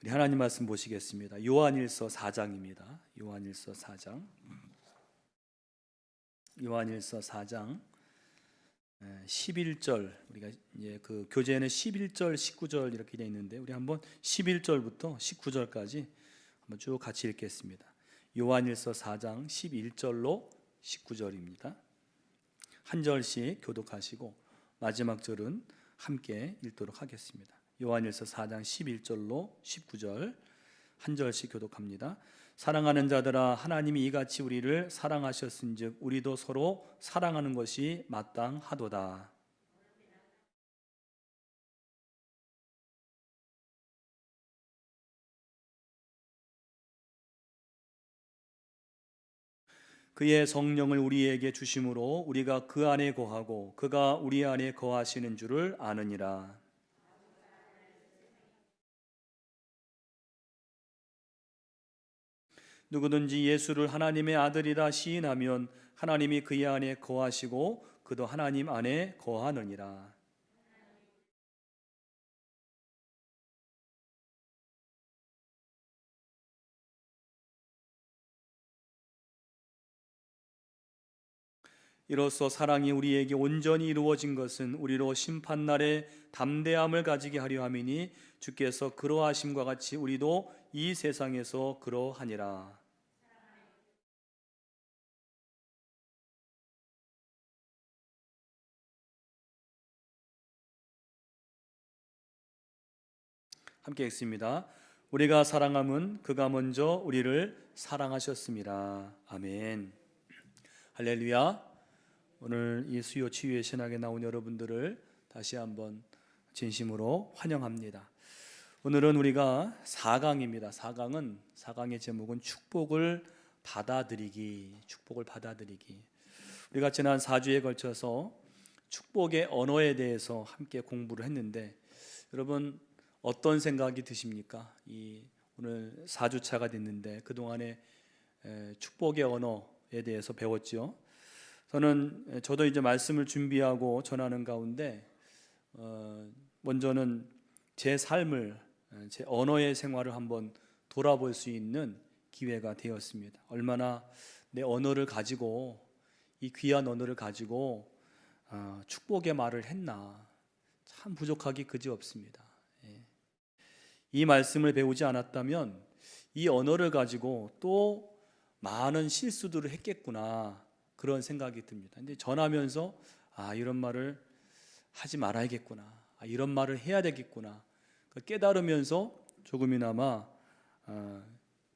우리 하나님 말씀 보시겠습니다. 요한일서 4장입니다. 요한일서 4장 11절, 우리가 이제 그 교재에는 11절, 19절 이렇게 되어 있는데 우리 한번 11절부터 19절까지 한번 쭉 같이 읽겠습니다. 요한일서 4장 11절로 19절입니다. 한 절씩 교독하시고 마지막 절은 함께 읽도록 하겠습니다. 요한일서 4장 11절로 19절 한 절씩 교독합니다. 사랑하는 자들아, 하나님이 이같이 우리를 사랑하셨은즉 우리도 서로 사랑하는 것이 마땅하도다. 그의 성령을 우리에게 주심으로 우리가 그 안에 거하고 그가 우리 안에 거하시는 줄을 아느니라. 누구든지 예수를 하나님의 아들이라 시인하면 하나님이 그의 안에 거하시고 그도 하나님 안에 거하느니라. 이로써 사랑이 우리에게 온전히 이루어진 것은 우리로 심판날에 담대함을 가지게 하려 함이니 주께서 그러하심과 같이 우리도 이 세상에서 그러하니라. 함께 읽습니다. 우리가 사랑함은 그가 먼저 우리를 사랑하셨습니다. 아멘. 할렐루야. 오늘 이 수요 치유의 신학에 나온 여러분들을 다시 한번 진심으로 환영합니다. 오늘은 우리가 4강입니다. 4강의 제목은 축복을 받아들이기. 우리가 지난 4주에 걸쳐서 축복의 언어에 대해서 함께 공부를 했는데 여러분 어떤 생각이 드십니까? 오늘 4주차가 됐는데 그동안에 축복의 언어에 대해서 배웠죠. 저도 이제 말씀을 준비하고 전하는 가운데 먼저는 제 삶을, 제 언어의 생활을 한번 돌아볼 수 있는 기회가 되었습니다. 얼마나 내 언어를 가지고, 이 귀한 언어를 가지고 축복의 말을 했나, 참 부족하기 그지없습니다. 이 말씀을 배우지 않았다면 이 언어를 가지고 또 많은 실수들을 했겠구나, 그런 생각이 듭니다. 근데 전하면서 이런 말을 하지 말아야겠구나, 이런 말을 해야 되겠구나 깨달으면서 조금이나마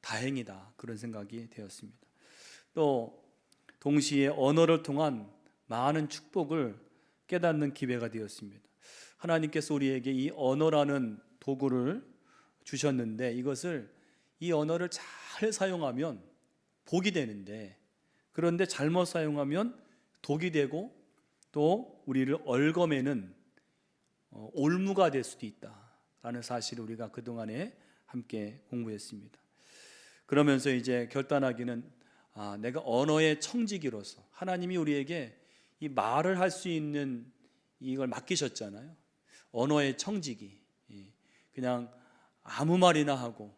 다행이다, 그런 생각이 되었습니다. 또 동시에 언어를 통한 많은 축복을 깨닫는 기회가 되었습니다. 하나님께서 우리에게 이 언어라는 도구를 주셨는데 이 언어를 잘 사용하면 복이 되는데, 그런데 잘못 사용하면 독이 되고 또 우리를 얽어매는 올무가 될 수도 있다라는 사실을 우리가 그동안에 함께 공부했습니다. 그러면서 이제 결단하기는 내가 언어의 청지기로서 하나님이 우리에게 이 말을 할 수 있는 이걸 맡기셨잖아요. 언어의 청지기, 그냥 아무 말이나 하고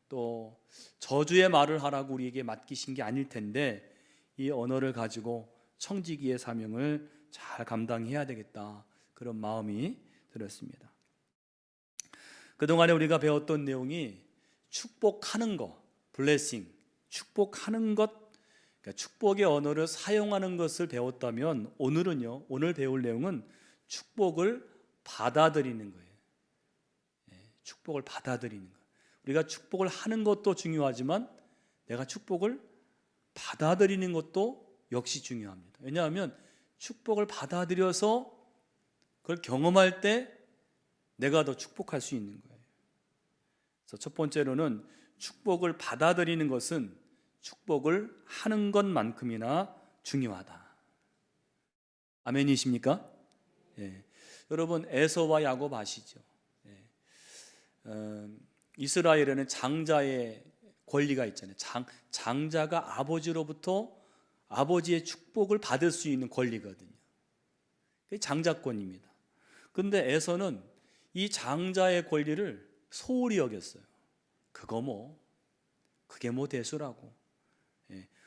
또 저주의 말을 하라고 우리에게 맡기신 게 아닐 텐데 이 언어를 가지고 청지기의 사명을 잘 감당해야 되겠다, 그런 마음이 들었습니다. 그동안에 우리가 배웠던 내용이 축복하는 것, 블레싱, 축복하는 것, 그러니까 축복의 언어를 사용하는 것을 배웠다면 오늘 배울 내용은 축복을 받아들이는 거예요. 축복을 받아들이는 것. 우리가 축복을 하는 것도 중요하지만 내가 축복을 받아들이는 것도 역시 중요합니다. 왜냐하면 축복을 받아들여서 그걸 경험할 때 내가 더 축복할 수 있는 거예요. 그래서 첫 번째로는 축복을 받아들이는 것은 축복을 하는 것만큼이나 중요하다. 아멘이십니까? 여러분 에서와 야곱 아시죠? 이스라엘에는 장자의 권리가 있잖아요. 장자가 아버지로부터 아버지의 축복을 받을 수 있는 권리거든요. 그게 장자권입니다. 그런데 에서는 이 장자의 권리를 소홀히 여겼어요. 그게 뭐 대수라고.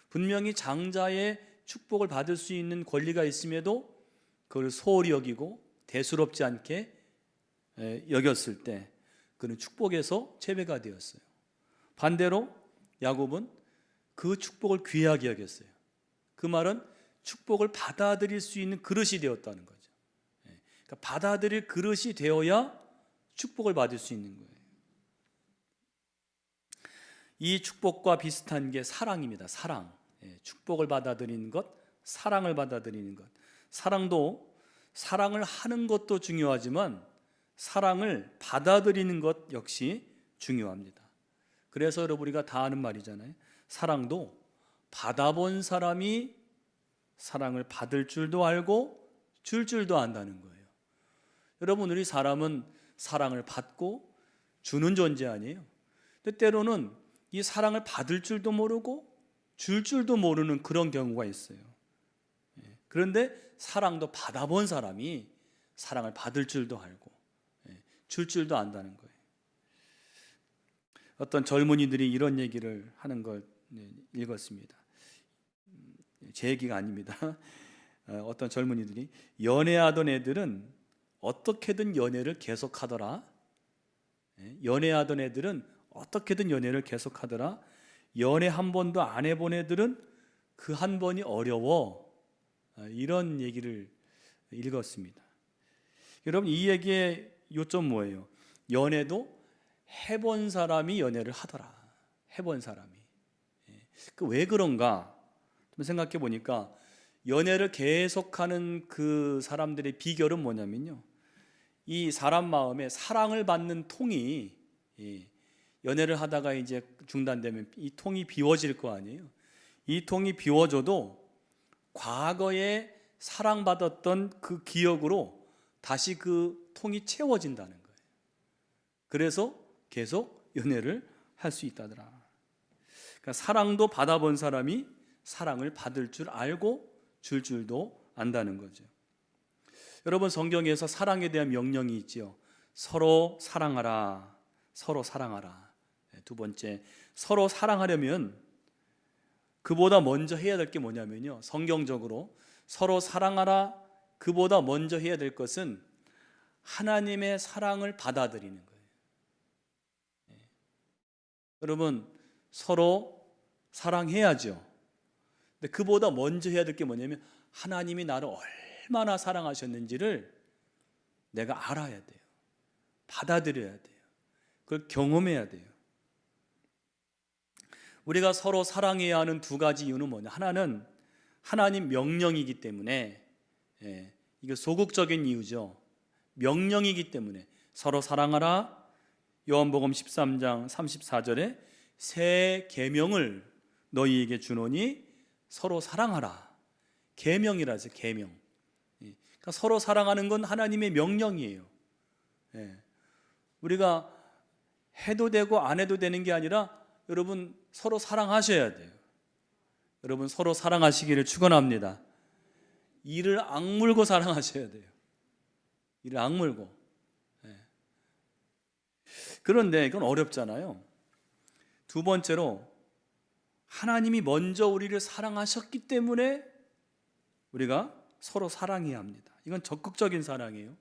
분명히 장자의 축복을 받을 수 있는 권리가 있음에도 그걸 소홀히 여기고 대수롭지 않게 여겼을 때 그는 축복에서 제외가 되었어요. 반대로 야곱은 그 축복을 귀하게 여겼어요. 그 말은 축복을 받아들일 수 있는 그릇이 되었다는 거죠. 그러니까 받아들일 그릇이 되어야 축복을 받을 수 있는 거예요. 이 축복과 비슷한 게 사랑입니다. 사랑. 축복을 받아들이는 것, 사랑을 받아들이는 것. 사랑을 하는 것도 중요하지만 사랑을 받아들이는 것 역시 중요합니다. 그래서 여러분 우리가 다 아는 말이잖아요. 사랑도 받아본 사람이 사랑을 받을 줄도 알고 줄 줄도 안다는 거예요. 여러분 우리 사람은 사랑을 받고 주는 존재 아니에요. 근데 때로는 이 사랑을 받을 줄도 모르고 줄 줄도 모르는 그런 경우가 있어요. 그런데 사랑도 받아본 사람이 사랑을 받을 줄도 알고 줄 줄도 안다는 거예요. 어떤 젊은이들이 이런 얘기를 하는 걸 읽었습니다. 제 얘기가 아닙니다. 어떤 젊은이들이 연애하던 애들은 어떻게든 연애를 계속하더라. 연애하던 애들은 어떻게든 연애를 계속하더라. 연애 한 번도 안 해본 애들은 그 한 번이 어려워. 이런 얘기를 읽었습니다. 여러분 이 얘기의 요점 뭐예요? 연애도 해본 사람이 연애를 하더라. 해본 사람이. 왜 그런가? 좀 생각해 보니까 연애를 계속하는 그 사람들의 비결은 뭐냐면요. 이 사람 마음에 사랑을 받는 통이 연애를 하다가 이제 중단되면 이 통이 비워질 거 아니에요. 이 통이 비워져도 과거에 사랑받았던 그 기억으로 다시 그 통이 채워진다는 거예요. 그래서 계속 연애를 할 수 있다더라. 그러니까 사랑도 받아본 사람이 사랑을 받을 줄 알고 줄 줄도 안다는 거죠. 여러분 성경에서 사랑에 대한 명령이 있죠. 서로 사랑하라. 서로 사랑하라. 두 번째, 서로 사랑하려면 그보다 먼저 해야 될 게 뭐냐면요. 성경적으로 서로 사랑하라. 그보다 먼저 해야 될 것은 하나님의 사랑을 받아들이는 거예요. 여러분 서로 사랑해야죠. 근데 그보다 먼저 해야 될 게 뭐냐면 하나님이 나를 얼마나 사랑하셨는지를 내가 알아야 돼요. 받아들여야 돼요. 그걸 경험해야 돼요. 우리가 서로 사랑해야 하는 두 가지 이유는 뭐냐? 하나는 하나님 명령이기 때문에, 이게 소극적인 이유죠. 명령이기 때문에 서로 사랑하라. 요한복음 13장 34절에 새 계명을 너희에게 주노니 서로 사랑하라. 계명이라 해서 계명. 그러니까 서로 사랑하는 건 하나님의 명령이에요. 우리가 해도 되고 안 해도 되는 게 아니라 여러분 서로 사랑하셔야 돼요. 여러분 서로 사랑하시기를 축원합니다. 이를 악물고 사랑하셔야 돼요. 이를 악물고. 그런데 이건 어렵잖아요. 두 번째로 하나님이 먼저 우리를 사랑하셨기 때문에 우리가 서로 사랑해야 합니다. 이건 적극적인 사랑이에요.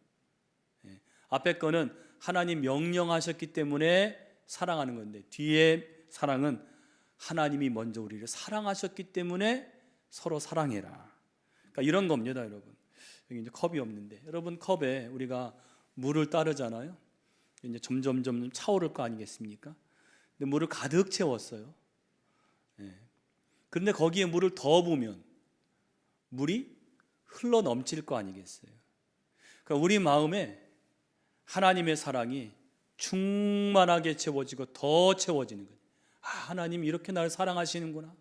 앞에 거는 하나님 명령하셨기 때문에 사랑하는 건데 뒤에 사랑은 하나님이 먼저 우리를 사랑하셨기 때문에 서로 사랑해라. 그러니까 이런 겁니다, 여러분. 여기 이제 컵이 없는데 여러분 컵에 우리가 물을 따르잖아요. 이제 점점 차오를 거 아니겠습니까? 근데 물을 가득 채웠어요. 그런데 거기에 물을 더 부으면 물이 흘러 넘칠 거 아니겠어요? 그러니까 우리 마음에 하나님의 사랑이 충만하게 채워지고 더 채워지는 거예요. 하나님 이렇게 나를 사랑하시는구나.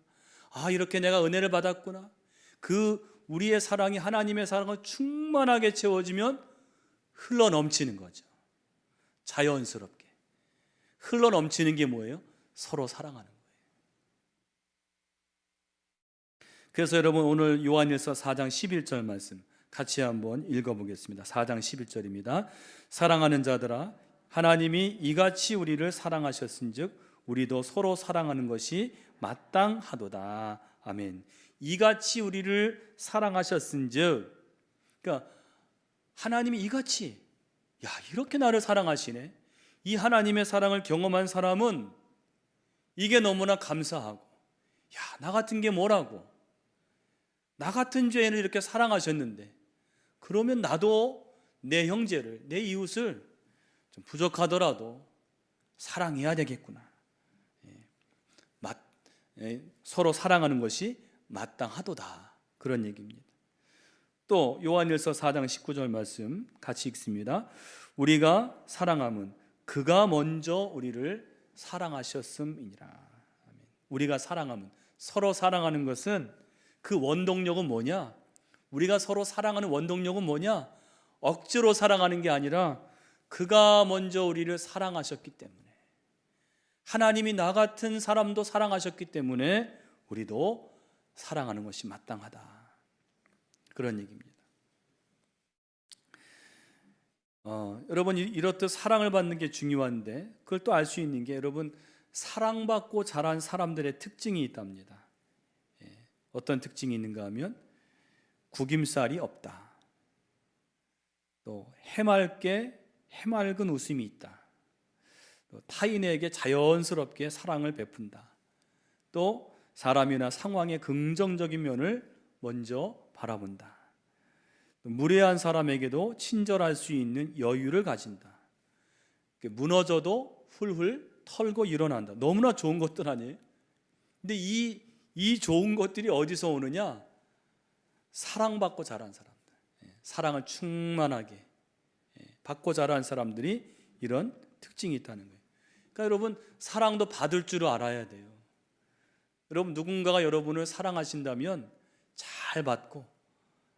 이렇게 내가 은혜를 받았구나. 그 우리의 사랑이 하나님의 사랑을 충만하게 채워지면 흘러 넘치는 거죠. 자연스럽게. 흘러 넘치는 게 뭐예요? 서로 사랑하는 거예요. 그래서 여러분 오늘 요한일서 4장 11절 말씀 같이 한번 읽어보겠습니다. 4장 11절입니다. 사랑하는 자들아 하나님이 이같이 우리를 사랑하셨은즉 우리도 서로 사랑하는 것이 마땅하도다. 아멘. 이같이 우리를 사랑하셨은즉, 그러니까 하나님이 이같이, 야, 이렇게 나를 사랑하시네. 이 하나님의 사랑을 경험한 사람은 이게 너무나 감사하고, 야, 나 같은 게 뭐라고, 나 같은 죄인을 이렇게 사랑하셨는데, 그러면 나도 내 형제를, 내 이웃을 좀 부족하더라도 사랑해야 되겠구나. 서로 사랑하는 것이 마땅하도다. 그런 얘기입니다. 또 요한일서 4장 19절 말씀 같이 읽습니다. 우리가 사랑함은 그가 먼저 우리를 사랑하셨음이니라. 우리가 사랑함은, 서로 사랑하는 것은 그 원동력은 뭐냐? 우리가 서로 사랑하는 원동력은 뭐냐? 억지로 사랑하는 게 아니라 그가 먼저 우리를 사랑하셨기 때문에, 하나님이 나 같은 사람도 사랑하셨기 때문에 우리도 사랑하는 것이 마땅하다. 그런 얘기입니다. 여러분, 이렇듯 사랑을 받는 게 중요한데 그걸 또 알 수 있는 게, 여러분, 사랑받고 자란 사람들의 특징이 있답니다. 어떤 특징이 있는가 하면 구김살이 없다. 또 해맑은 웃음이 있다. 또 타인에게 자연스럽게 사랑을 베푼다. 또 사람이나 상황의 긍정적인 면을 먼저 바라본다. 또 무례한 사람에게도 친절할 수 있는 여유를 가진다. 무너져도 훌훌 털고 일어난다. 너무나 좋은 것들 아니에요? 근데 이 좋은 것들이 어디서 오느냐? 사랑받고 자란 사람들, 사랑을 충만하게 받고 자란 사람들이 이런 특징이 있다는 거예요. 그러니까 여러분, 사랑도 받을 줄 알아야 돼요. 여러분, 누군가가 여러분을 사랑하신다면 잘 받고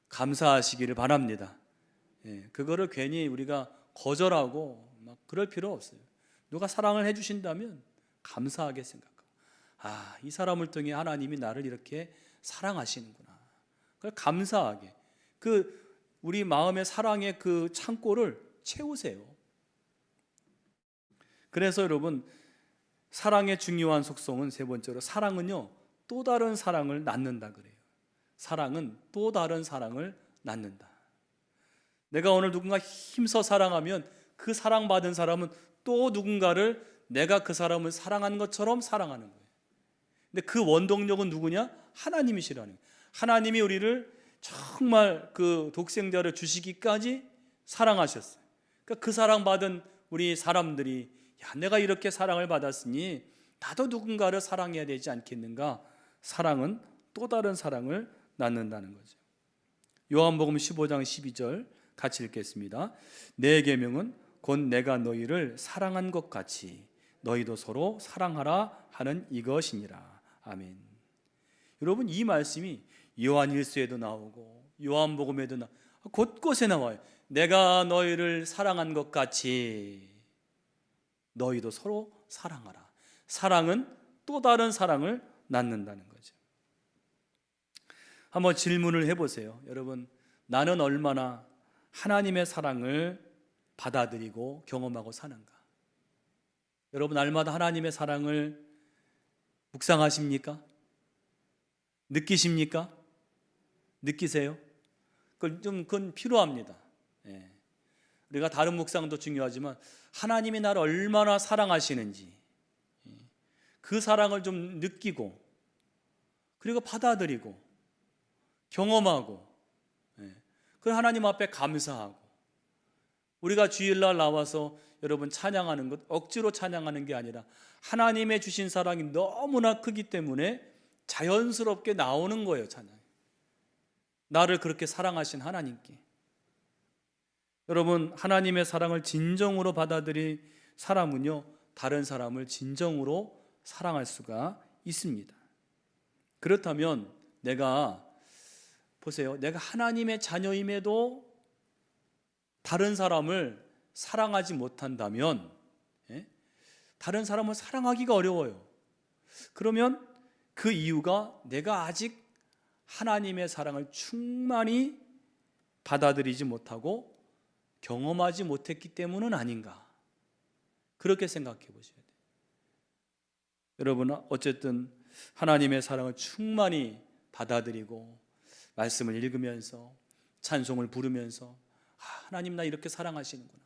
감사하시기를 바랍니다. 그거를 괜히 우리가 거절하고 막 그럴 필요 없어요. 누가 사랑을 해주신다면 감사하게 생각하고, 아, 이 사람을 통해 하나님이 나를 이렇게 사랑하시는구나. 그걸 감사하게, 우리 마음의 사랑의 그 창고를 채우세요. 그래서 여러분, 사랑의 중요한 속성은 세 번째로, 사랑은요 또 다른 사랑을 낳는다 그래요. 사랑은 또 다른 사랑을 낳는다. 내가 오늘 누군가 힘써 사랑하면 그 사랑받은 사람은 또 누군가를 내가 그 사람을 사랑한 것처럼 사랑하는 거예요. 근데 그 원동력은 누구냐? 하나님이시라는 거예요. 하나님이 우리를 정말 그 독생자를 주시기까지 사랑하셨어요. 그러니까 그 사랑받은 우리 사람들이, 야, 내가 이렇게 사랑을 받았으니 나도 누군가를 사랑해야 되지 않겠는가? 사랑은 또 다른 사랑을 낳는다는 거죠. 요한복음 15장 12절 같이 읽겠습니다. 내 계명은 곧 내가 너희를 사랑한 것 같이 너희도 서로 사랑하라 하는 이것이니라. 아멘. 여러분, 이 말씀이 요한일서에도 나오고 요한복음에도 곳곳에 나와요. 내가 너희를 사랑한 것 같이 너희도 서로 사랑하라. 사랑은 또 다른 사랑을 낳는다는 거죠. 한번 질문을 해보세요. 여러분, 나는 얼마나 하나님의 사랑을 받아들이고 경험하고 사는가? 여러분, 날마다 하나님의 사랑을 묵상하십니까? 느끼십니까? 느끼세요? 그건 필요합니다. 우리가 다른 묵상도 중요하지만 하나님이 나를 얼마나 사랑하시는지 그 사랑을 좀 느끼고, 그리고 받아들이고 경험하고, 그 하나님 앞에 감사하고, 우리가 주일날 나와서 여러분 찬양하는 것 억지로 찬양하는 게 아니라 하나님의 주신 사랑이 너무나 크기 때문에 자연스럽게 나오는 거예요. 찬양. 나를 그렇게 사랑하신 하나님께. 여러분, 하나님의 사랑을 진정으로 받아들인 사람은요 다른 사람을 진정으로 사랑할 수가 있습니다. 그렇다면 보세요, 내가 하나님의 자녀임에도 다른 사람을 사랑하지 못한다면, 다른 사람을 사랑하기가 어려워요. 그러면 그 이유가 내가 아직 하나님의 사랑을 충만히 받아들이지 못하고 경험하지 못했기 때문은 아닌가? 그렇게 생각해 보셔야 돼요. 여러분, 어쨌든 하나님의 사랑을 충만히 받아들이고 말씀을 읽으면서 찬송을 부르면서 하나님 나 이렇게 사랑하시는구나,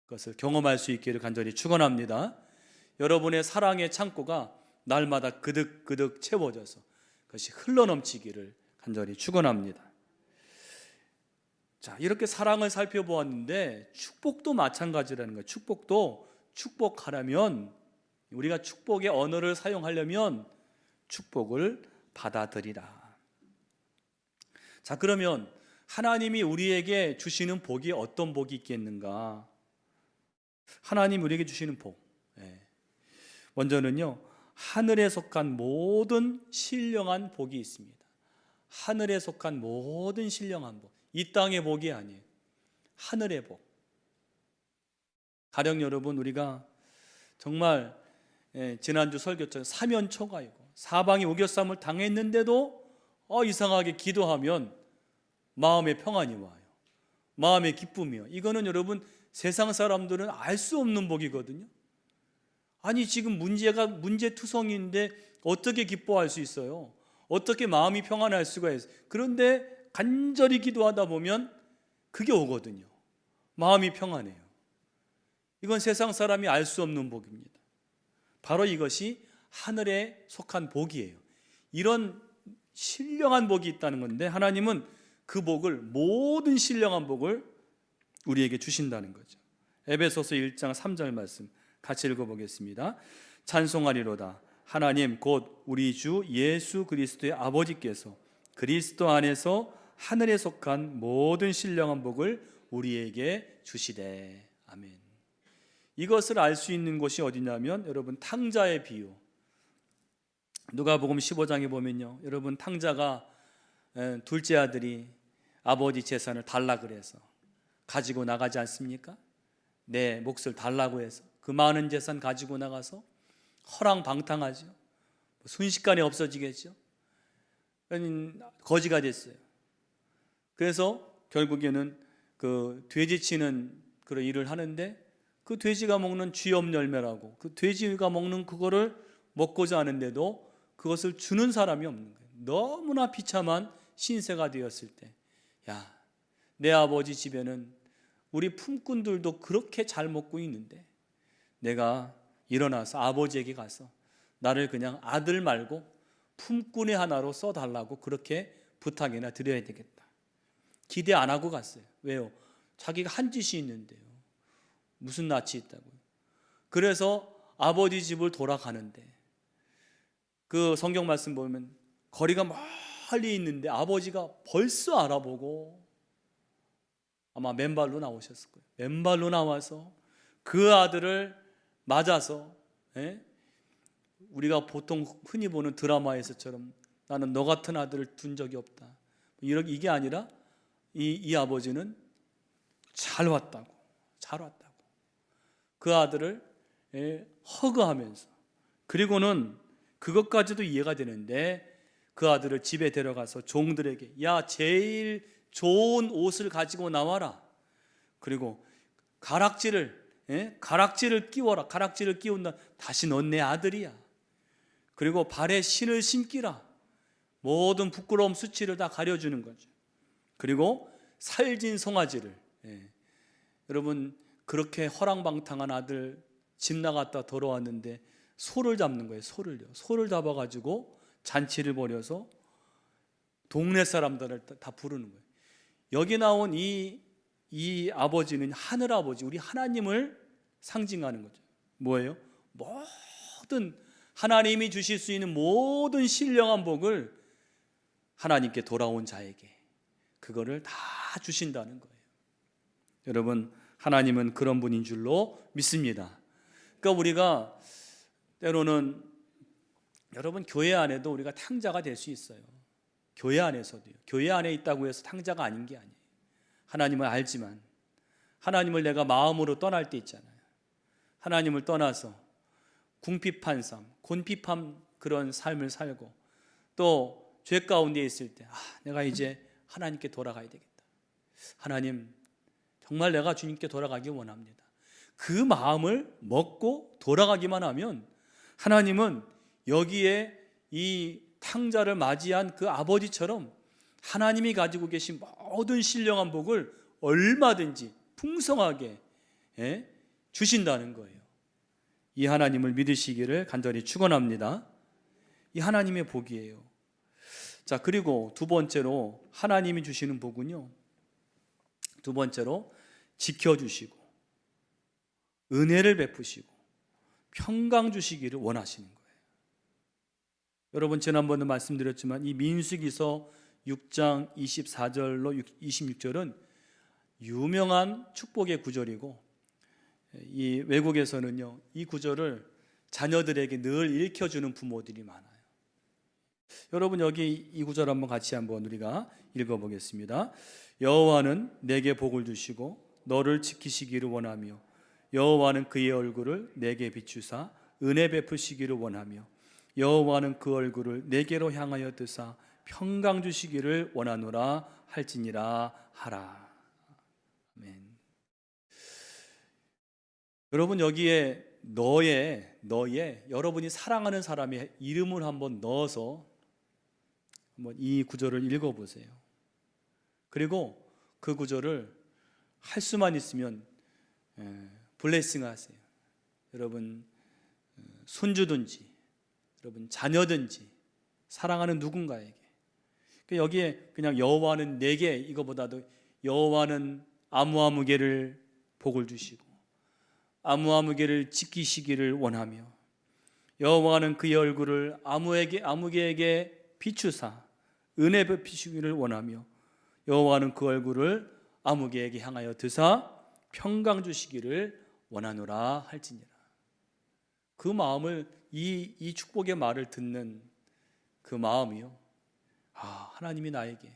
그것을 경험할 수 있기를 간절히 축원합니다. 여러분의 사랑의 창고가 날마다 그득그득 채워져서 그것이 흘러넘치기를 간절히 축원합니다. 자, 이렇게 사랑을 살펴보았는데 축복도 마찬가지라는 거예요. 축복도 축복하려면, 우리가 축복의 언어를 사용하려면 축복을 받아들이라. 자, 그러면 하나님이 우리에게 주시는 복이 어떤 복이 있겠는가? 하나님 우리에게 주시는 복, 먼저는요, 하늘에 속한 모든 신령한 복이 있습니다. 하늘에 속한 모든 신령한 복, 이 땅의 복이 아니에요. 하늘의 복. 가령 여러분, 우리가 정말 지난주 설교처럼 사면초가이고 사방이 우겨쌈을 당했는데도 이상하게 기도하면 마음의 평안이 와요. 마음의 기쁨이요. 이거는 여러분 세상 사람들은 알 수 없는 복이거든요. 아니, 지금 문제투성이인데 어떻게 기뻐할 수 있어요? 어떻게 마음이 평안할 수가 있어요? 그런데 간절히 기도하다 보면 그게 오거든요. 마음이 평안해요. 이건 세상 사람이 알 수 없는 복입니다. 바로 이것이 하늘에 속한 복이에요. 이런 신령한 복이 있다는 건데 하나님은 그 복을, 모든 신령한 복을 우리에게 주신다는 거죠. 에베소서 1장 3절 말씀 같이 읽어보겠습니다. 찬송하리로다. 하나님 곧 우리 주 예수 그리스도의 아버지께서 그리스도 안에서 하늘에 속한 모든 신령한 복을 우리에게 주시되. 아멘. 이것을 알 수 있는 곳이 어디냐면 여러분, 탕자의 비유. 누가복음 15장에 보면요, 여러분, 탕자가 둘째 아들이 아버지 재산을 달라 그래서 가지고 나가지 않습니까? 내 몫을 달라고 해서 그 많은 재산 가지고 나가서 허랑방탕하죠. 순식간에 없어지겠죠. 거지가 됐어요. 그래서 결국에는 그 돼지치는 그런 일을 하는데, 그 돼지가 먹는 쥐염 열매라고, 그 돼지가 먹는 그거를 먹고자 하는데도 그것을 주는 사람이 없는 거예요. 너무나 비참한 신세가 되었을 때, 야, 내 아버지 집에는 우리 품꾼들도 그렇게 잘 먹고 있는데 내가 일어나서 아버지에게 가서 나를 그냥 아들 말고 품꾼의 하나로 써달라고 그렇게 부탁이나 드려야 되겠다. 기대 안 하고 갔어요. 왜요? 자기가 한 짓이 있는데요. 무슨 낯이 있다고요. 그래서 아버지 집을 돌아가는데 그 성경 말씀 보면 거리가 멀리 있는데 아버지가 벌써 알아보고 아마 맨발로 나오셨을 거예요. 맨발로 나와서 그 아들을 맞아서, 우리가 보통 흔히 보는 드라마에서처럼 나는 너 같은 아들을 둔 적이 없다, 이게 아니라 이 아버지는 잘 왔다고 그 아들을 허그하면서, 그리고는 그것까지도 이해가 되는데 그 아들을 집에 데려가서 종들에게, 야, 제일 좋은 옷을 가지고 나와라. 그리고 가락지를 끼워라. 가락지를 끼운다. 다시 넌 내 아들이야. 그리고 발에 신을 신기라. 모든 부끄러움 수치를 다 가려주는 거죠. 그리고 살진 송아지를, 여러분, 그렇게 허랑방탕한 아들 집 나갔다 돌아왔는데 소를 잡는 거예요. 소를 잡아가지고 잔치를 벌여서 동네 사람들을 다 부르는 거예요. 여기 나온 이 아버지는 하늘 아버지, 우리 하나님을 상징하는 거죠. 뭐예요? 모든 하나님이 주실 수 있는 모든 신령한 복을 하나님께 돌아온 자에게 그거를 다 주신다는 거예요. 여러분, 하나님은 그런 분인 줄로 믿습니다. 그러니까 우리가 때로는, 여러분, 교회 안에도 우리가 탕자가 될 수 있어요. 교회 안에서도요. 교회 안에 있다고 해서 탕자가 아닌 게 아니에요. 하나님을 알지만 하나님을 내가 마음으로 떠날 때 있잖아요. 하나님을 떠나서 궁핍한 삶, 곤핍한 그런 삶을 살고 또 죄 가운데 있을 때, 내가 이제 하나님께 돌아가야 되겠다. 하나님, 정말 내가 주님께 돌아가기 원합니다. 그 마음을 먹고 돌아가기만 하면 하나님은 여기에 이 탕자를 맞이한 그 아버지처럼 하나님이 가지고 계신 모든 신령한 복을 얼마든지 풍성하게 주신다는 거예요. 이 하나님을 믿으시기를 간절히 축원합니다. 이 하나님의 복이에요. 자, 그리고 두 번째로 하나님이 주시는 복은요, 두 번째로 지켜주시고 은혜를 베푸시고 평강 주시기를 원하시는 거예요. 여러분, 지난번에 말씀드렸지만 이 민수기서 6장 24절로 26절은 유명한 축복의 구절이고, 이 외국에서는요 이 구절을 자녀들에게 늘 읽혀주는 부모들이 많아요. 여러분, 여기 이 구절 같이 한번 우리가 읽어보겠습니다. 여호와는 내게 복을 주시고 너를 지키시기를 원하며 여호와는 그의 얼굴을 내게 비추사 은혜 베푸시기를 원하며 여호와는 그 얼굴을 내게로 향하여 드사 평강 주시기를 원하노라 할지니라 하라. 아멘. 여러분, 여기에 너의 여러분이 사랑하는 사람의 이름을 한번 넣어서 한번 이 구절을 읽어보세요. 그리고 그 구절을 할 수만 있으면 블레싱 하세요. 여러분 손주든지 여러분 자녀든지 사랑하는 누군가에게. 여기에 그냥 여호와는 내게 이거보다도 여호와는 아무아무개를 복을 주시고 아무아무개를 지키시기를 원하며 여호와는 그의 얼굴을 아무개에게 비추사 은혜 베푸시기를 원하며 여호와는 그 얼굴을 아무개에게 향하여 드사 평강 주시기를 원하노라 할지니라. 그 마음을 이 축복의 말을 듣는 그 마음이요, 하나님이 나에게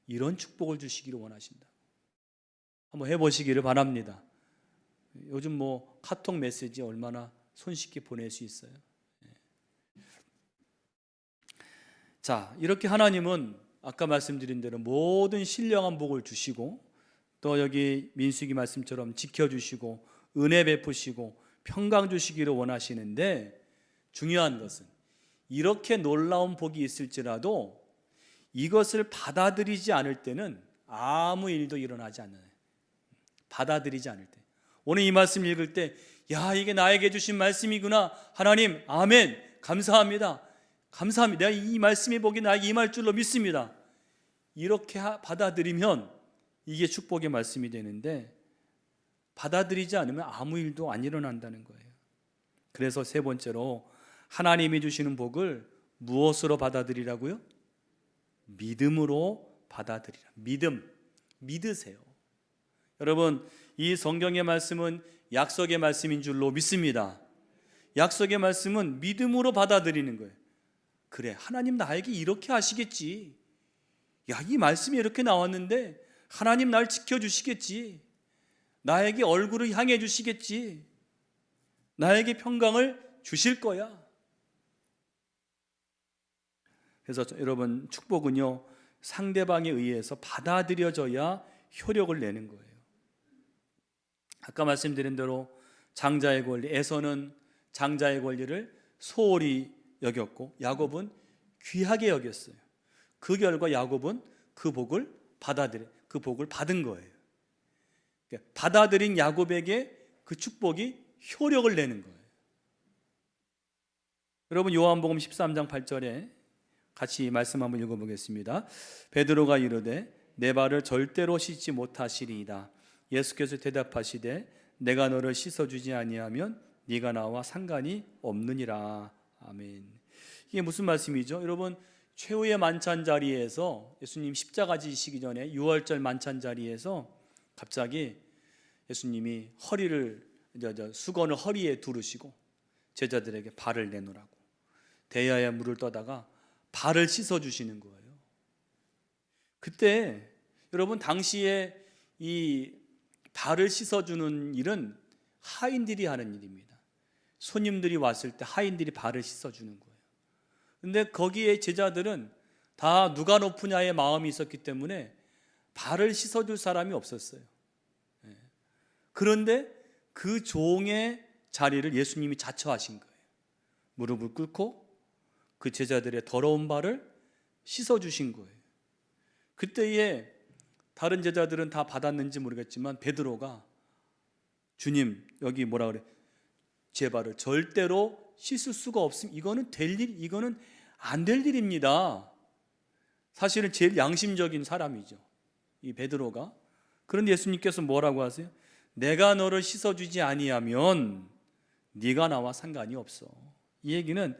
이런 축복을 주시기를 원하신다. 한번 해보시기를 바랍니다. 요즘 카톡 메시지 얼마나 손쉽게 보낼 수 있어요. 자, 이렇게 하나님은 아까 말씀드린 대로 모든 신령한 복을 주시고 또 여기 민수기 말씀처럼 지켜주시고 은혜 베푸시고 평강 주시기를 원하시는데, 중요한 것은 이렇게 놀라운 복이 있을지라도 이것을 받아들이지 않을 때는 아무 일도 일어나지 않아요. 받아들이지 않을 때. 오늘 이 말씀 읽을 때 이게 나에게 주신 말씀이구나, 하나님 아멘 감사합니다, 감사합니다, 내가 이 말씀의 복이 나에게 임할 줄로 믿습니다, 이렇게 받아들이면 이게 축복의 말씀이 되는데, 받아들이지 않으면 아무 일도 안 일어난다는 거예요. 그래서 세 번째로 하나님이 주시는 복을 무엇으로 받아들이라고요? 믿음으로 받아들이라. 믿으세요. 여러분, 이 성경의 말씀은 약속의 말씀인 줄로 믿습니다. 약속의 말씀은 믿음으로 받아들이는 거예요. 그래, 하나님 나에게 이렇게 하시겠지. 이 말씀이 이렇게 나왔는데 하나님 날 지켜주시겠지. 나에게 얼굴을 향해 주시겠지. 나에게 평강을 주실 거야. 그래서 여러분, 축복은요 상대방에 의해서 받아들여져야 효력을 내는 거예요. 아까 말씀드린 대로 장자의 권리, 에서는 장자의 권리를 소홀히 여겼고 야곱은 귀하게 여겼어요. 그 결과 야곱은 그 복을 받은 거예요. 받아들인 야곱에게 그 축복이 효력을 내는 거예요. 여러분, 요한복음 13장 8절에 같이 말씀 한번 읽어보겠습니다. 베드로가 이르되 내 발을 절대로 씻지 못하시리이다. 예수께서 대답하시되 내가 너를 씻어주지 아니하면 네가 나와 상관이 없느니라. 아멘. 이게 무슨 말씀이죠? 여러분, 최후의 만찬 자리에서 예수님 십자가 지시기 전에 유월절 만찬 자리에서 갑자기 예수님이 수건을 허리에 두르시고 제자들에게 발을 내놓으라고 대야에 물을 떠다가 발을 씻어주시는 거예요. 그때 여러분, 당시에 이 발을 씻어주는 일은 하인들이 하는 일입니다. 손님들이 왔을 때 하인들이 발을 씻어주는 거예요. 근데 거기에 제자들은 다 누가 높으냐의 마음이 있었기 때문에 발을 씻어줄 사람이 없었어요. 그런데 그 종의 자리를 예수님이 자처하신 거예요. 무릎을 꿇고 그 제자들의 더러운 발을 씻어주신 거예요. 그때에 다른 제자들은 다 받았는지 모르겠지만 베드로가 주님 여기 뭐라 그래? 제 발을 절대로 씻을 수가 없음. 이거는 안 될 일입니다. 사실은 제일 양심적인 사람이죠, 이 베드로가. 그런데 예수님께서 뭐라고 하세요? 내가 너를 씻어주지 아니하면 네가 나와 상관이 없어. 이 얘기는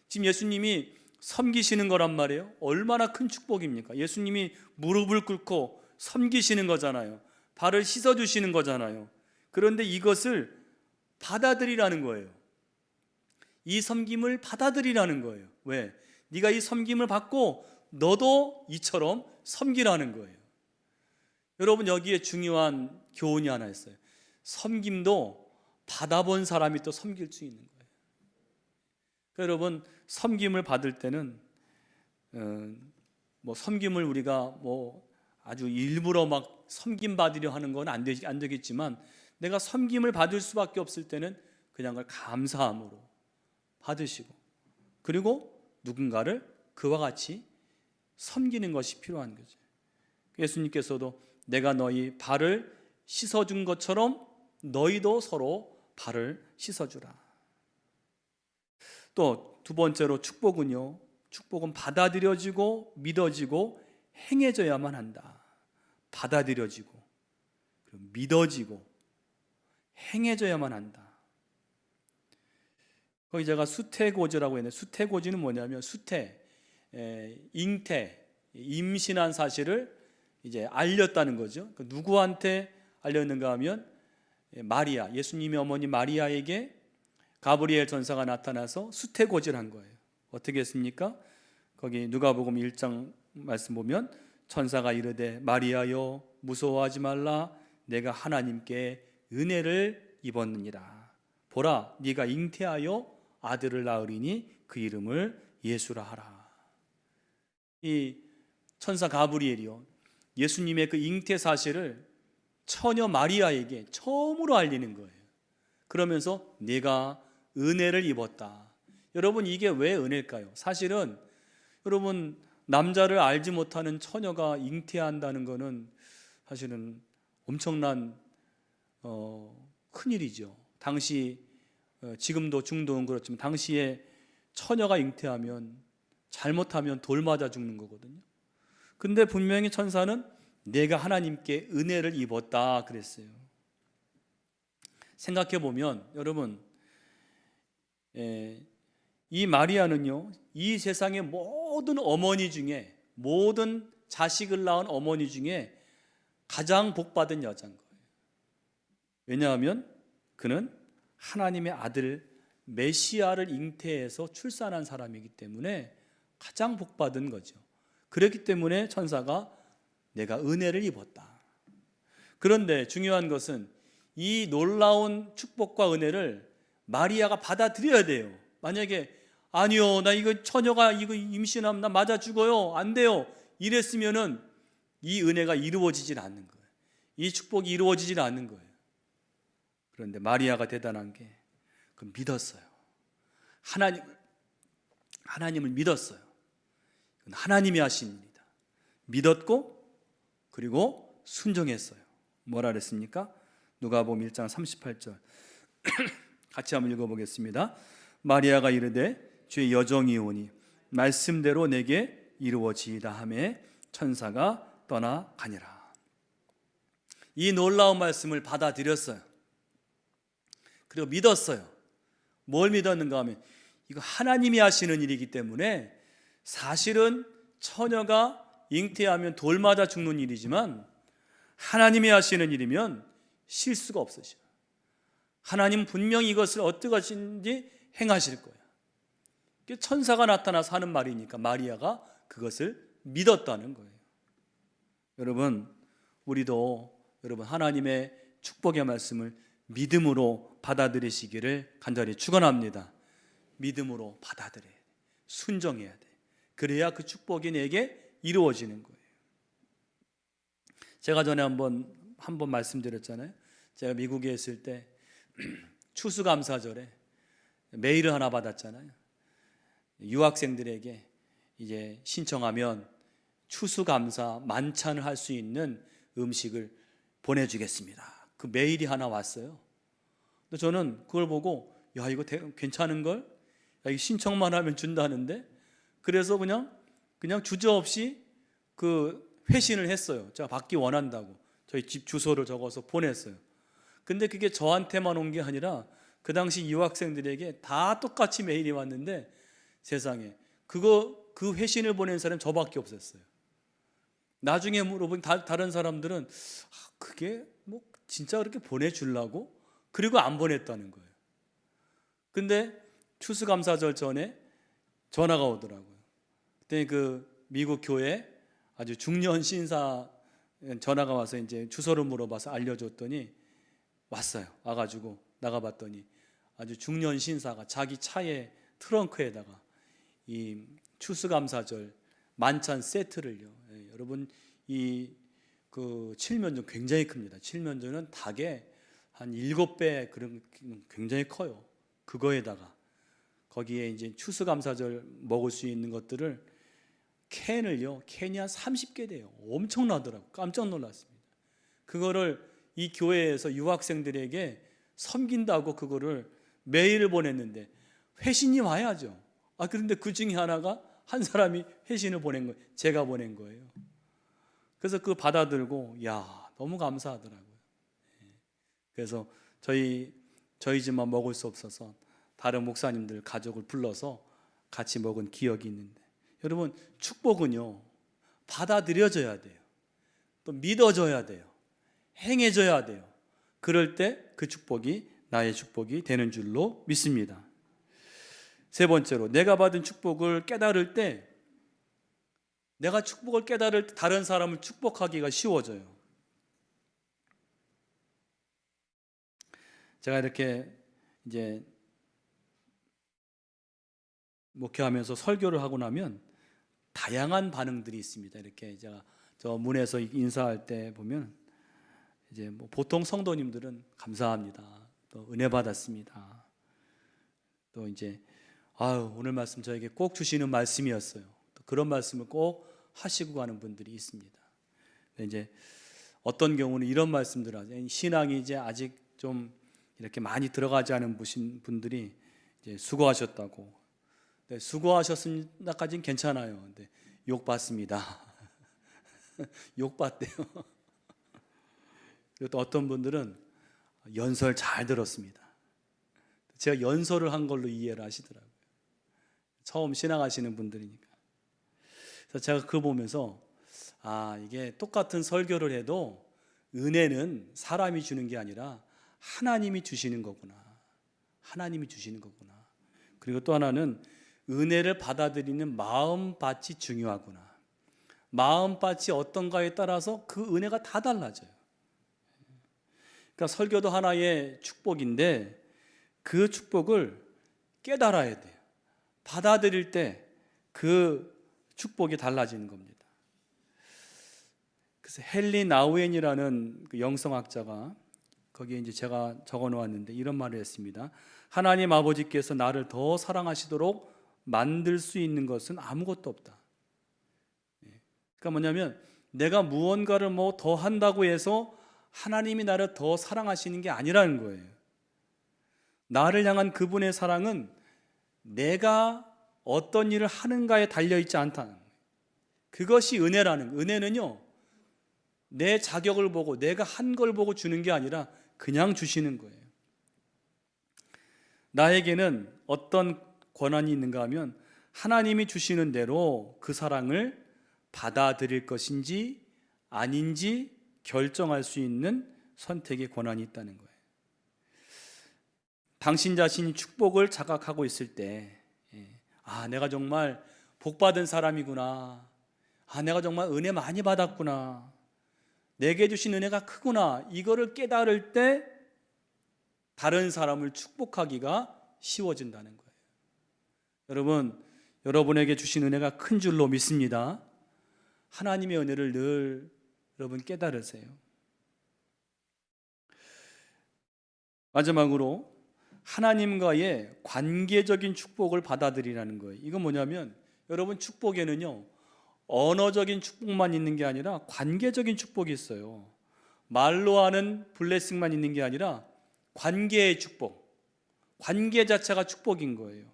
지금 예수님이 섬기시는 거란 말이에요. 얼마나 큰 축복입니까? 예수님이 무릎을 꿇고 섬기시는 거잖아요. 발을 씻어주시는 거잖아요. 그런데 이것을 받아들이라는 거예요. 이 섬김을 받아들이라는 거예요. 왜? 네가 이 섬김을 받고 너도 이처럼 섬기라는 거예요. 여러분, 여기에 중요한 교훈이 하나 있어요. 섬김도 받아본 사람이 또 섬길 수 있는 거예요. 그러니까 여러분, 섬김을 받을 때는 섬김을 우리가 아주 일부러 막 섬김 받으려 하는 건 안 되겠지만, 내가 섬김을 받을 수밖에 없을 때는 그냥 그걸 감사함으로 받으시고, 그리고 누군가를 그와 같이 섬기는 것이 필요한 거죠. 예수님께서도 내가 너희 발을 씻어준 것처럼 너희도 서로 발을 씻어주라. 또 두 번째로 축복은요, 축복은 받아들여지고 믿어지고 행해져야만 한다. 받아들여지고 믿어지고 행해져야만 한다. 거기 제가 수태고지라고 했는데, 수태고지는 뭐냐면 잉태, 임신한 사실을 이제 알렸다는 거죠. 누구한테 알렸는가 하면 마리아, 예수님의 어머니 마리아에게 가브리엘 전사가 나타나서 수태고지를 한 거예요. 어떻게 했습니까? 거기 누가복음 1장 말씀 보면 천사가 이르되 마리아여 무서워하지 말라, 내가 하나님께 은혜를 입었느니라. 보라, 네가 잉태하여 아들을 낳으리니 그 이름을 예수라 하라. 이 천사 가브리엘이요, 예수님의 그 잉태 사실을 처녀 마리아에게 처음으로 알리는 거예요. 그러면서 네가 은혜를 입었다. 여러분, 이게 왜 은혜일까요? 사실은 여러분, 남자를 알지 못하는 처녀가 잉태한다는 것은 사실은 엄청난 큰일이죠. 당시 지금도 중동은 그렇지만 당시에 처녀가 잉태하면 잘못하면 돌 맞아 죽는 거거든요. 근데 분명히 천사는 내가 하나님께 은혜를 입었다 그랬어요. 생각해 보면 여러분, 이 마리아는요, 이 세상의 모든 어머니 중에, 모든 자식을 낳은 어머니 중에 가장 복받은 여자인 거예요. 왜냐하면 그는 하나님의 아들 메시아를 잉태해서 출산한 사람이기 때문에 가장 복받은 거죠. 그렇기 때문에 천사가 내가 은혜를 입었다. 그런데 중요한 것은 이 놀라운 축복과 은혜를 마리아가 받아들여야 돼요. 만약에 아니요, 나 이거 처녀가 이거 임신하면 나 맞아 죽어요, 안 돼요, 이랬으면은 이 은혜가 이루어지질 않는 거예요. 이 축복이 이루어지질 않는 거예요. 그런데 마리아가 대단한 게 믿었어요. 하나님을 믿었어요. 하나님이 하신 일이다. 믿었고 그리고 순종했어요. 뭐라 그랬습니까? 누가복음 1장 38절 같이 한번 읽어보겠습니다. 마리아가 이르되 주의 여정이 오니 말씀대로 내게 이루어지이다 하매 천사가 떠나가니라. 이 놀라운 말씀을 받아들였어요. 그리고 믿었어요. 뭘 믿었는가 하면 이거 하나님이 하시는 일이기 때문에, 사실은 처녀가 잉태하면 돌 맞아 죽는 일이지만 하나님이 하시는 일이면 실수가 없으셔요. 하나님 분명히 이것을 어떻게 하시는지 행하실 거예요. 천사가 나타나서 하는 말이니까 마리아가 그것을 믿었다는 거예요. 여러분, 우리도 하나님의 축복의 말씀을 믿음으로 받아들이시기를 간절히 축원합니다. 믿음으로 받아들여야 돼. 순종해야 돼. 그래야 그 축복이 내게 이루어지는 거예요. 제가 전에 한 번 말씀드렸잖아요. 제가 미국에 있을 때 추수감사절에 메일을 하나 받았잖아요. 유학생들에게 이제 신청하면 추수감사 만찬을 할 수 있는 음식을 보내주겠습니다. 그 메일이 하나 왔어요. 근데 저는 그걸 보고 야, 이거 괜찮은걸? 야, 이 신청만 하면 준다는데? 그래서 그냥 주저없이 그 회신을 했어요. 제가 받기 원한다고 저희 집 주소를 적어서 보냈어요. 근데 그게 저한테만 온 게 아니라 그 당시 유학생들에게 다 똑같이 메일이 왔는데 세상에 그 회신을 보낸 사람이 저밖에 없었어요. 나중에 물어본 다른 사람들은 그게 뭐 진짜 그렇게 보내주려고? 그리고 안 보냈다는 거예요. 근데 추수감사절 전에 전화가 오더라고요. 그때 그 미국 교회 아주 중년 신사 전화가 와서 이제 주소를 물어봐서 알려줬더니 왔어요. 와가지고 나가봤더니 아주 중년 신사가 자기 차에 트렁크에다가 이 추수감사절 만찬 세트를요. 여러분 이 그 칠면조 굉장히 큽니다. 칠면조는 닭의 한 7배 그런 굉장히 커요. 그거에다가 거기에 이제 추수감사절 먹을 수 있는 것들을 캔이 한 30개 돼요. 엄청나더라고. 깜짝 놀랐습니다. 그거를 이 교회에서 유학생들에게 섬긴다고 그거를 메일을 보냈는데 회신이 와야죠. 그런데 그 중에 하나가 한 사람이 회신을 보낸 거예요. 제가 보낸 거예요. 그래서 그거 받아들고 너무 감사하더라고요. 그래서 저희 집만 먹을 수 없어서 다른 목사님들 가족을 불러서 같이 먹은 기억이 있는데 여러분 축복은요 받아들여져야 돼요. 또 믿어져야 돼요. 행해져야 돼요. 그럴 때 그 축복이 나의 축복이 되는 줄로 믿습니다. 세 번째로 내가 받은 축복을 깨달을 때 내가 축복을 깨달을 때 다른 사람을 축복하기가 쉬워져요. 제가 이렇게 이제 목회하면서 설교를 하고 나면 다양한 반응들이 있습니다. 이렇게 제가 저 문에서 인사할 때 보면 이제 뭐 보통 성도님들은 감사합니다. 또 은혜 받았습니다. 또 이제 오늘 말씀 저에게 꼭 주시는 말씀이었어요. 또 그런 말씀을 꼭 하시고 가는 분들이 있습니다. 이제 어떤 경우는 이런 말씀들을 하죠. 신앙이 이제 아직 좀 이렇게 많이 들어가지 않은 분들이 이제 수고하셨다고. 네, 수고하셨습니다까지는 괜찮아요. 근데 욕 받습니다. 욕 받대요. 그리고 또 어떤 분들은 연설 잘 들었습니다. 제가 연설을 한 걸로 이해를 하시더라고요. 처음 신앙하시는 분들이니까. 그래서 제가 그거 보면서 이게 똑같은 설교를 해도 은혜는 사람이 주는 게 아니라 하나님이 주시는 거구나. 하나님이 주시는 거구나. 그리고 또 하나는 은혜를 받아들이는 마음밭이 중요하구나. 마음밭이 어떤가에 따라서 그 은혜가 다 달라져요. 그러니까 설교도 하나의 축복인데 그 축복을 깨달아야 돼요. 받아들일 때 그 축복이 달라지는 겁니다. 그래서 헨리 나우엔이라는 그 영성학자가 거기에 이제 제가 적어 놓았는데 이런 말을 했습니다. 하나님 아버지께서 나를 더 사랑하시도록 만들 수 있는 것은 아무것도 없다. 그러니까 뭐냐면 내가 무언가를 뭐 더 한다고 해서 하나님이 나를 더 사랑하시는 게 아니라는 거예요. 나를 향한 그분의 사랑은 내가 어떤 일을 하는가에 달려있지 않다는 거예요. 그것이 은혜는요 내 자격을 보고 내가 한 걸 보고 주는 게 아니라 그냥 주시는 거예요. 나에게는 어떤 권한이 있는가 하면 하나님이 주시는 대로 그 사랑을 받아들일 것인지 아닌지 결정할 수 있는 선택의 권한이 있다는 거예요. 당신 자신이 축복을 자각하고 있을 때 내가 정말 복받은 사람이구나. 내가 정말 은혜 많이 받았구나. 내게 주신 은혜가 크구나. 이거를 깨달을 때 다른 사람을 축복하기가 쉬워진다는 거예요. 여러분, 여러분에게 주신 은혜가 큰 줄로 믿습니다. 하나님의 은혜를 늘 여러분 깨달으세요. 마지막으로 하나님과의 관계적인 축복을 받아들이라는 거예요. 이건 뭐냐면 여러분, 축복에는요 언어적인 축복만 있는 게 아니라 관계적인 축복이 있어요. 말로 하는 블레싱만 있는 게 아니라 관계의 축복, 관계 자체가 축복인 거예요.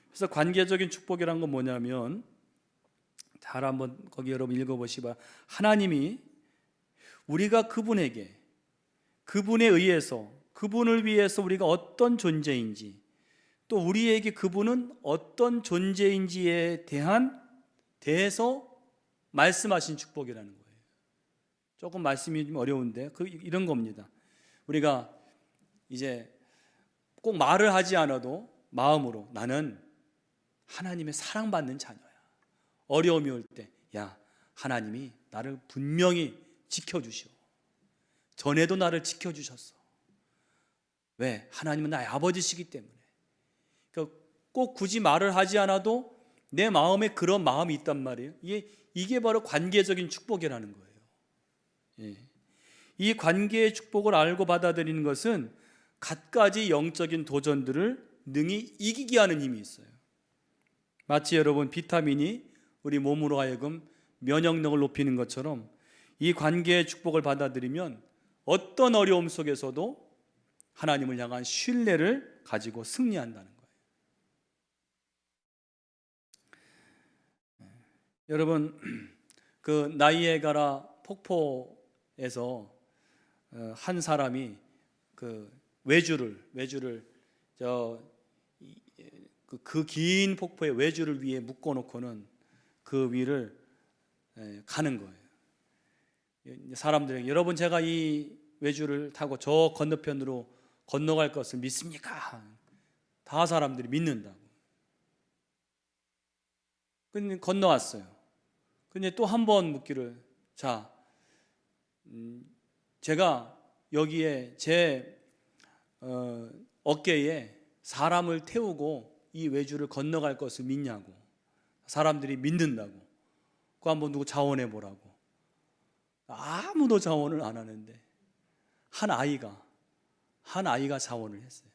그래서 관계적인 축복이란 건 뭐냐면, 잘 한번 거기 여러분 읽어보시봐. 하나님이 우리가 그분에게, 그분에 의해서, 그분을 위해서 우리가 어떤 존재인지, 또 우리에게 그분은 어떤 존재인지에 대해서 말씀하신 축복이라는 거예요. 조금 말씀이 좀 어려운데 이런 겁니다. 우리가 이제 꼭 말을 하지 않아도 마음으로 나는 하나님의 사랑받는 자녀야. 어려움이 올 때, 야, 하나님이 나를 분명히 지켜주시오. 전에도 나를 지켜주셨어. 왜? 하나님은 나의 아버지시기 때문에. 그러니까 꼭 굳이 말을 하지 않아도 내 마음에 그런 마음이 있단 말이에요. 이게 바로 관계적인 축복이라는 거예요. 예. 이 관계의 축복을 알고 받아들이는 것은 갖가지 영적인 도전들을 능히 이기게 하는 힘이 있어요. 마치 여러분, 비타민이 우리 몸으로 하여금 면역력을 높이는 것처럼 이 관계의 축복을 받아들이면 어떤 어려움 속에서도 하나님을 향한 신뢰를 가지고 승리한다는 거예요. 여러분, 그 나이아가라 폭포에서 한 사람이 그 외주를 그 긴 폭포의 외주를 위에 묶어놓고는 그 위를 가는 거예요. 사람들에게, 여러분, 제가 이 외주를 타고 저 건너편으로 건너갈 것을 믿습니까? 다 사람들이 믿는다고. 근데 건너왔어요. 근데 또 한 번 묻기를, 자, 제가 여기에 제 어깨에 사람을 태우고 이 외주를 건너갈 것을 믿냐고. 사람들이 믿는다고. 그거 한번 누구 자원해 보라고. 아무도 자원을 안 하는데 한 아이가 자원을 했어요.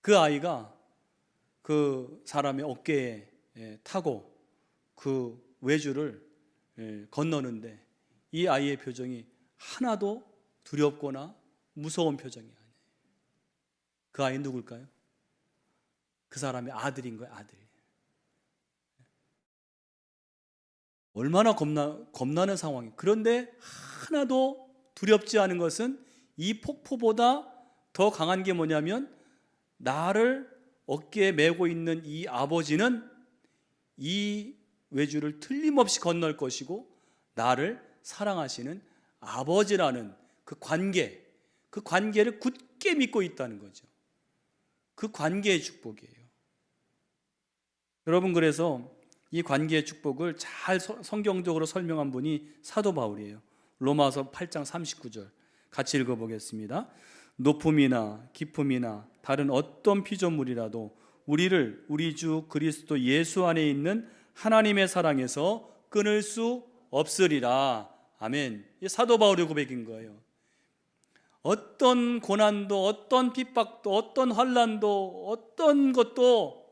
그 아이가 그 사람의 어깨에 타고 그 외주를 건너는데 이 아이의 표정이 하나도 두렵거나 무서운 표정이 아니에요. 그 아이는 누굴까요? 그 사람의 아들인 거예요, 아들. 얼마나 겁나는 상황이에요. 그런데 하나도 두렵지 않은 것은 이 폭포보다 더 강한 게 뭐냐면, 나를 어깨에 메고 있는 이 아버지는 이 외주를 틀림없이 건널 것이고 나를 사랑하시는 아버지라는 그 관계를 굳게 믿고 있다는 거죠. 그 관계의 축복이에요. 여러분, 그래서 이 관계의 축복을 잘 성경적으로 설명한 분이 사도 바울이에요. 로마서 8장 39절 같이 읽어보겠습니다. 높음이나 깊음이나 다른 어떤 피조물이라도 우리를 우리 주 그리스도 예수 안에 있는 하나님의 사랑에서 끊을 수 없으리라. 아멘. 이 사도 바울의 고백인 거예요. 어떤 고난도, 어떤 핍박도, 어떤 환난도, 어떤 것도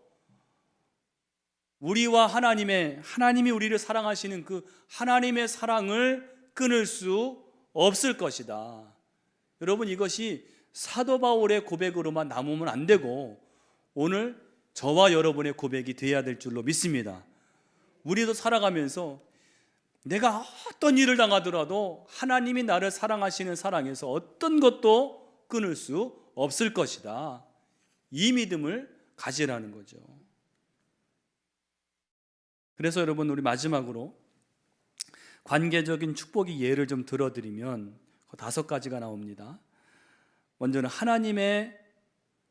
우리와 하나님이 우리를 사랑하시는 그 하나님의 사랑을 끊을 수 없을 것이다. 여러분, 이것이 사도 바울의 고백으로만 남으면 안 되고 오늘 저와 여러분의 고백이 되어야 될 줄로 믿습니다. 우리도 살아가면서 내가 어떤 일을 당하더라도 하나님이 나를 사랑하시는 사랑에서 어떤 것도 끊을 수 없을 것이다. 이 믿음을 가지라는 거죠. 그래서 여러분, 우리 마지막으로 관계적인 축복의 예를 좀 들어드리면 5가지가 나옵니다. 먼저는 하나님의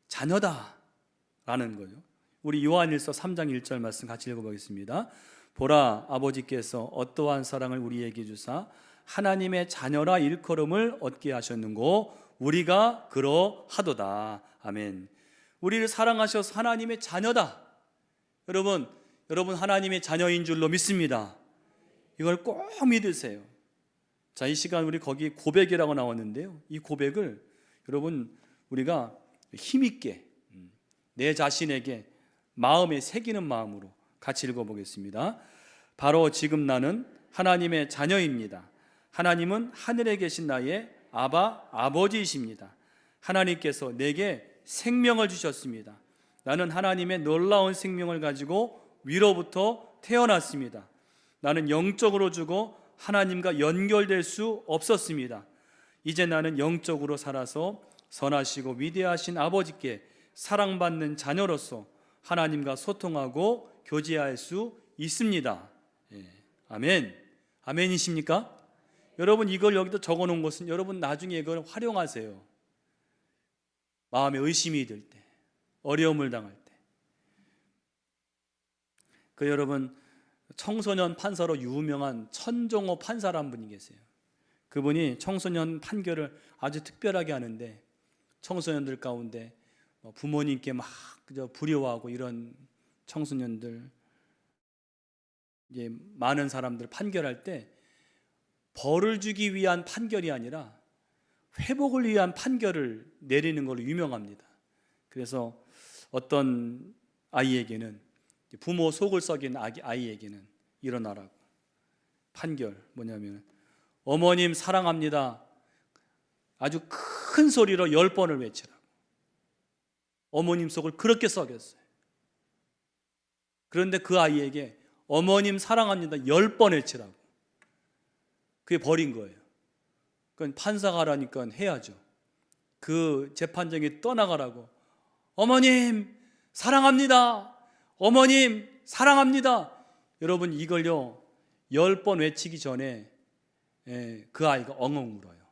자녀다라는 거죠. 우리 요한일서 3장 1절 말씀 같이 읽어보겠습니다. 보라, 아버지께서 어떠한 사랑을 우리에게 주사 하나님의 자녀라 일컬음을 얻게 하셨는고 우리가 그러하도다. 아멘. 우리를 사랑하셔서 하나님의 자녀다. 여러분 하나님의 자녀인 줄로 믿습니다. 이걸 꼭 믿으세요. 자, 이 시간 우리 거기 고백이라고 나왔는데요, 이 고백을 여러분 우리가 힘있게 내 자신에게 마음에 새기는 마음으로 같이 읽어보겠습니다. 바로 지금 나는 하나님의 자녀입니다. 하나님은 하늘에 계신 나의 아버지이십니다. 하나님께서 내게 생명을 주셨습니다. 나는 하나님의 놀라운 생명을 가지고 위로부터 태어났습니다. 나는 영적으로 죽어 하나님과 연결될 수 없었습니다. 이제 나는 영적으로 살아서 선하시고 위대하신 아버지께 사랑받는 자녀로서 하나님과 소통하고 교제할 수 있습니다. 아멘. 아멘이십니까? 여러분 이걸 여기다 적어놓은 것은 여러분 나중에 이걸 활용하세요. 마음에 의심이 들 때, 어려움을 당할 때. 여러분 청소년 판사로 유명한 천종호 판사라는 분이 계세요. 그분이 청소년 판결을 아주 특별하게 하는데 청소년들 가운데 부모님께 막 불효하고 이런 청소년들, 이제 많은 사람들 판결할 때 벌을 주기 위한 판결이 아니라 회복을 위한 판결을 내리는 걸로 유명합니다. 그래서 어떤 아이에게는, 부모 속을 썩인 아이에게는 일어나라고 판결, 뭐냐면 어머님 사랑합니다 아주 큰 소리로 10번을 외치라고. 어머님 속을 그렇게 썩였어요. 그런데 그 아이에게 어머님 사랑합니다 10번 외치라고. 그게 벌인 거예요. 그건 판사가 하라니까 해야죠. 그 재판장이 떠나가라고 어머님 사랑합니다, 어머님 사랑합니다. 여러분 이걸요 10번 외치기 전에 그 아이가 엉엉 울어요.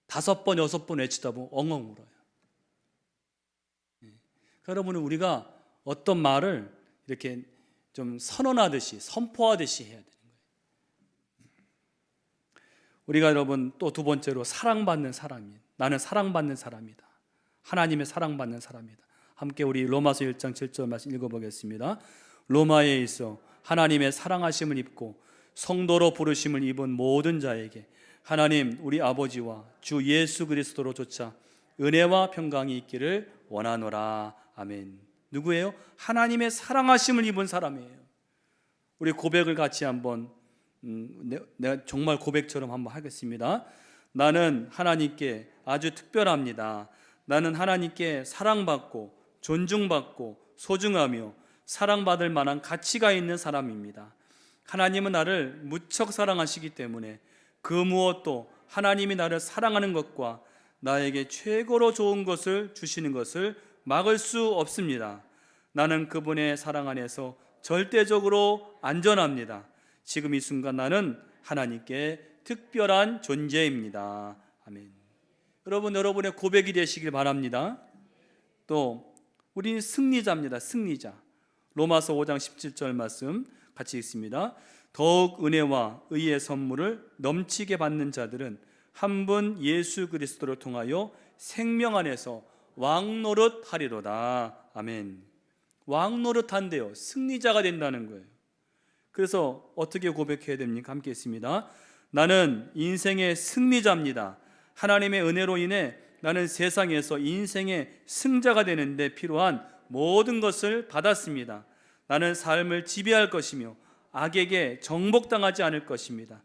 5번 6번 외치다 보면 엉엉 울어요. 여러분 우리가 어떤 말을 이렇게 좀 선언하듯이 선포하듯이 해야 되는 거예요. 우리가 여러분 또 두 번째로 사랑받는 사람이에요. 나는 사랑받는 사람이다. 하나님의 사랑받는 사람이다. 함께 우리 로마서 1장 7절 말씀 읽어보겠습니다. 로마에 있어 하나님의 사랑하심을 입고 성도로 부르심을 입은 모든 자에게 하나님 우리 아버지와 주 예수 그리스도로 조차 은혜와 평강이 있기를 원하노라. 아멘. 누구예요? 하나님의 사랑하심을 입은 사람이에요. 우리 고백을 같이 한번 내가 정말 고백처럼 한번 하겠습니다. 나는 하나님께 아주 특별합니다. 나는 하나님께 사랑받고 존중받고 소중하며 사랑받을 만한 가치가 있는 사람입니다. 하나님은 나를 무척 사랑하시기 때문에 그 무엇도 하나님이 나를 사랑하는 것과 나에게 최고로 좋은 것을 주시는 것을 막을 수 없습니다. 나는 그분의 사랑 안에서 절대적으로 안전합니다. 지금 이 순간 나는 하나님께 특별한 존재입니다. 아멘. 여러분, 여러분의 고백이 되시길 바랍니다. 또 우리는 승리자입니다. 승리자. 로마서 5장 17절 말씀 같이 읽습니다. 더욱 은혜와 의의 선물을 넘치게 받는 자들은 한 분 예수 그리스도를 통하여 생명 안에서 왕노릇 하리로다. 아멘. 왕노릇 한대요. 승리자가 된다는 거예요. 그래서 어떻게 고백해야 됩니까? 함께 했습니다. 나는 인생의 승리자입니다. 하나님의 은혜로 인해 나는 세상에서 인생의 승자가 되는데 필요한 모든 것을 받았습니다. 나는 삶을 지배할 것이며 악에게 정복당하지 않을 것입니다.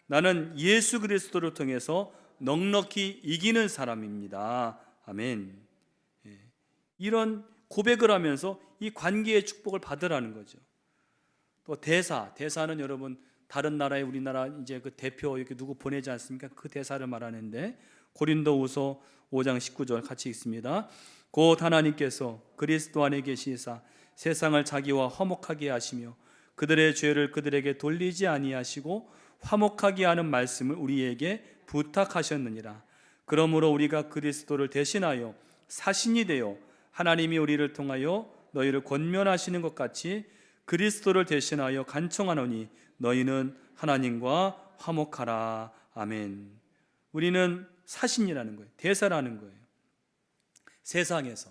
나는 예수 그리스도를 통해서 넉넉히 이기는 사람입니다. 아멘. 이런 고백을 하면서 이 관계의 축복을 받으라는 거죠. 또 대사는 여러분 다른 나라에 우리나라 이제 그 대표 이렇게 누구 보내지 않습니까? 그 대사를 말하는데 고린도후서 5장 19절 같이 읽습니다. 곧 하나님께서 그리스도 안에 계시사 세상을 자기와 화목하게 하시며 그들의 죄를 그들에게 돌리지 아니하시고 화목하게 하는 말씀을 우리에게 부탁하셨느니라. 그러므로 우리가 그리스도를 대신하여 사신이 되어 하나님이 우리를 통하여 너희를 권면하시는 것 같이 그리스도를 대신하여 간청하노니 너희는 하나님과 화목하라. 아멘. 우리는 사신이라는 거예요. 대사라는 거예요. 세상에서.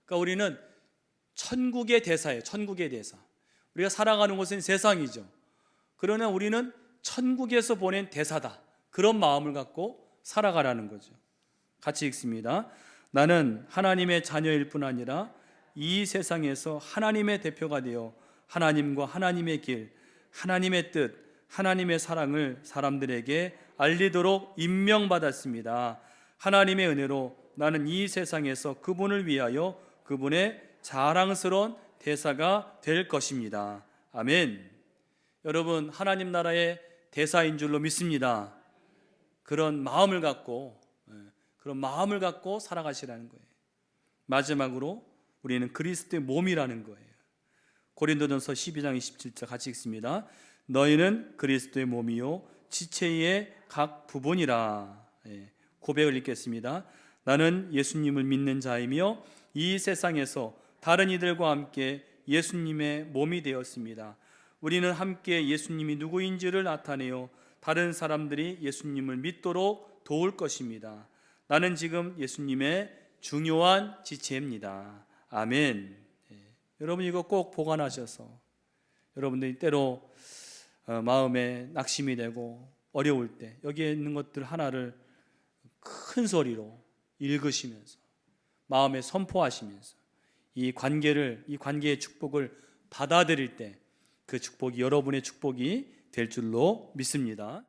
그러니까 우리는 천국의 대사예요. 천국의 대사. 우리가 살아가는 곳은 세상이죠. 그러나 우리는 천국에서 보낸 대사다. 그런 마음을 갖고 살아가라는 거죠. 같이 읽습니다. 나는 하나님의 자녀일 뿐 아니라 이 세상에서 하나님의 대표가 되어 하나님과 하나님의 길, 하나님의 뜻, 하나님의 사랑을 사람들에게 알리도록 임명받았습니다. 하나님의 은혜로 나는 이 세상에서 그분을 위하여 그분의 자랑스러운 대사가 될 것입니다. 아멘. 여러분, 하나님 나라의 대사인 줄로 믿습니다. 그런 마음을 갖고 살아가시라는 거예요. 마지막으로 우리는 그리스도의 몸이라는 거예요. 고린도전서 12장 27절 같이 읽습니다. 너희는 그리스도의 몸이요 지체의 각 부분이라. 고백을 읽겠습니다. 나는 예수님을 믿는 자이며 이 세상에서 다른 이들과 함께 예수님의 몸이 되었습니다. 우리는 함께 예수님이 누구인지를 나타내어 다른 사람들이 예수님을 믿도록 도울 것입니다. 나는 지금 예수님의 중요한 지체입니다. 아멘. 여러분 이거 꼭 보관하셔서 여러분들이 때로 마음에 낙심이 되고 어려울 때 여기에 있는 것들 하나를 큰 소리로 읽으시면서 마음에 선포하시면서 이 관계의 축복을 받아들일 때 그 축복이 여러분의 축복이 될 줄로 믿습니다.